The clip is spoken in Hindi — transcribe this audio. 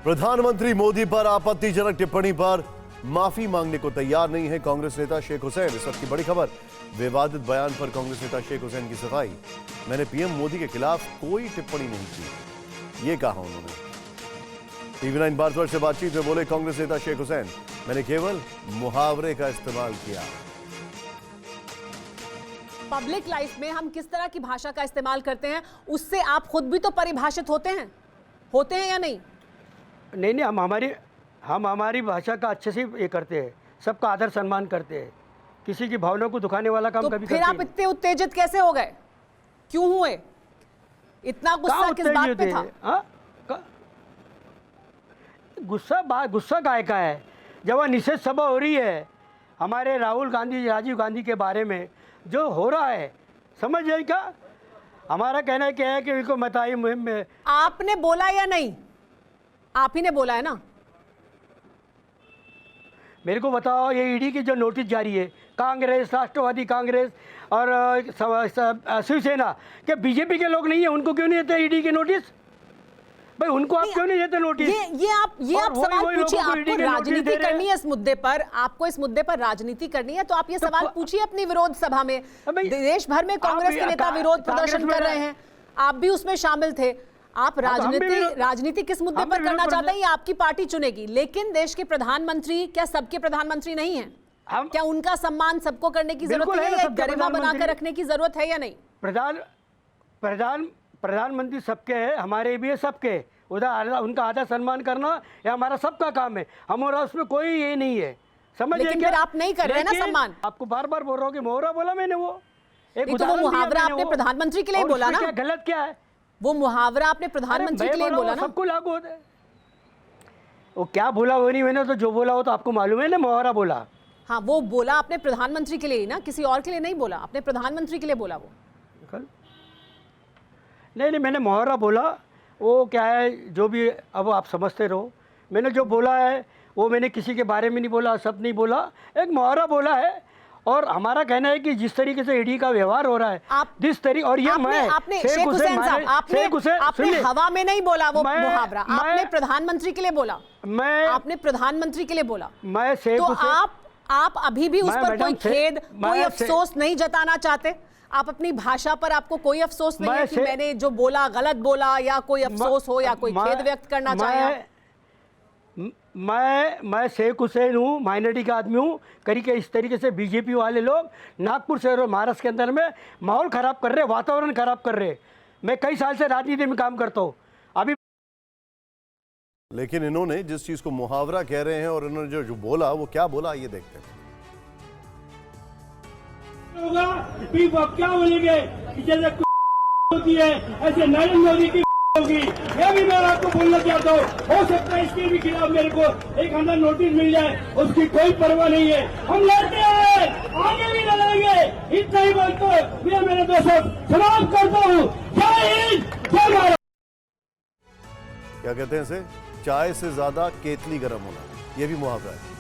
प्रधानमंत्री मोदी पर आपत्तिजनक टिप्पणी पर माफी मांगने को तैयार नहीं है कांग्रेस नेता शेख हुसैन। इस वक्त की बड़ी खबर, विवादित बयान पर कांग्रेस नेता शेख हुसैन की सफाई। मैंने पीएम मोदी के खिलाफ कोई टिप्पणी नहीं की, ये कहा उन्होंने। टीवी 9 भारतवर्ष से बातचीत में बोले कांग्रेस नेता शेख हुसैन, मैंने केवल मुहावरे का इस्तेमाल किया। पब्लिक लाइफ में हम किस तरह की भाषा का इस्तेमाल करते हैं, उससे आप खुद भी तो परिभाषित होते हैं या नहीं? नहीं, हम हमारी भाषा का अच्छे से ये करते हैं, सबका आदर सम्मान करते हैं, किसी की भावना को दुखाने वाला काम तो कभी फिर आप इतने उत्तेजित कैसे हो गए? क्यों हुए? इतना गुस्सा किस बात पे था? गुस्सा काय का है? जब वह निषेध सभा हो रही है हमारे राहुल गांधी, राजीव गांधी के बारे में जो हो रहा है, समझ जाए क्या? हमारा कहना क्या है कि इनको मताई मुहिम में आपने बोला या नहीं? आप ही ने बोला है ना। मेरे को बताओ, ये ईडी की जो नोटिस जारी है, कांग्रेस, राष्ट्रवादी कांग्रेस और शिवसेना, क्या बीजेपी के लोग नहीं है? उनको क्यों नहीं देते ईडी के नोटिस? भाई उनको आप क्यों नहीं देते नोटिस? ये आप सवाल पूछिए। आपको राजनीति करनी है इस मुद्दे पर, आपको इस मुद्दे पर राजनीति करनी है, तो आप ये सवाल पूछिए अपनी विरोध सभा में। देश भर में कांग्रेस के नेता विरोध प्रदर्शन कर रहे हैं, आप भी उसमें शामिल थे। आप राजनीति किस मुद्दे पर करना चाहते हैं, ये आपकी पार्टी चुनेगी। लेकिन देश के प्रधानमंत्री क्या सबके प्रधानमंत्री नहीं है? क्या उनका सम्मान सबको करने की जरूरत है, या गरिमा बनाकर रखने की जरूरत है या नहीं? प्रधानमंत्री सबके हैं, हमारे भी है सबके। उनका आधा सम्मान करना ये हमारा सबका काम है, हमारा उसमें कोई ये नहीं है, समझ? लेकिन फिर आप नहीं कर रहे ना सम्मान। आपको बार बार बोल रहा हूँ कि मुहावरा बोला मैंने, वो एक तो वो मुहावरा आपने प्रधानमंत्री के लिए बोला ना। गलत क्या है? वो मुहावरा आपने प्रधानमंत्री के लिए बोला ना। सबको लागू होता है। वो क्या बोला वो नहीं, मैंने तो जो बोला हो तो आपको मालूम है ना, मुहावरा बोला। हाँ, वो बोला आपने प्रधानमंत्री के लिए ही ना, किसी और के लिए नहीं बोला, आपने प्रधानमंत्री के लिए बोला। वो नहीं, मैंने मुहावरा बोला। वो क्या है, जो भी अब आप समझते रहो। मैंने जो बोला है वो मैंने किसी के बारे में नहीं बोला, सब नहीं बोला, एक मुहावरा बोला है। और हमारा कहना है कि जिस तरीके से ईडी का व्यवहार हो रहा है, जिस तरीके, और ये आपने शेख हुसैन साहब, आपने हवा में नहीं बोला वो मुहावरा, आपने प्रधानमंत्री के लिए बोला। आपने प्रधानमंत्री के लिए बोला। मैं शेख हुसैन, आप अभी भी उस पर कोई खेद, कोई अफसोस नहीं जताना चाहते? आप अपनी भाषा पर आपको कोई अफसोस नहीं है कि मैंने जो बोला गलत बोला, या कोई अफसोस हो या कोई खेद व्यक्त करना चाहे? मैं शेख हुसैन हूँ, माइनॉरिटी का आदमी हूँ। करके इस तरीके से बीजेपी वाले लोग नागपुर शहर और महाराष्ट्र के अंदर में माहौल खराब कर रहे, वातावरण खराब कर रहे। मैं कई साल से राजनीति में काम करता हूँ अभी। लेकिन इन्होंने जिस चीज को मुहावरा कह रहे हैं और इन्होंने जो बोला, वो क्या बोला, ये देखते हैं। क्या बोलेंगे कि जैसे होती है ऐसे नरेंद्र मोदी की होगी। यह भी मैं आपको बोलना चाहता हूँ, हो सकता है इसके भी खिलाफ मेरे को एक अंदर नोटिस मिल जाए, उसकी कोई परवाह नहीं है। हम लड़ते हैं, आगे भी लड़ेंगे। इतना ही बोलते हुए मेरे दोस्तों समाप्त करता हूँ। जय हिंद, जय भारत। क्या कहते हैं इसे, चाय से ज्यादा केतली गर्म होना, ये भी मुहावरा है।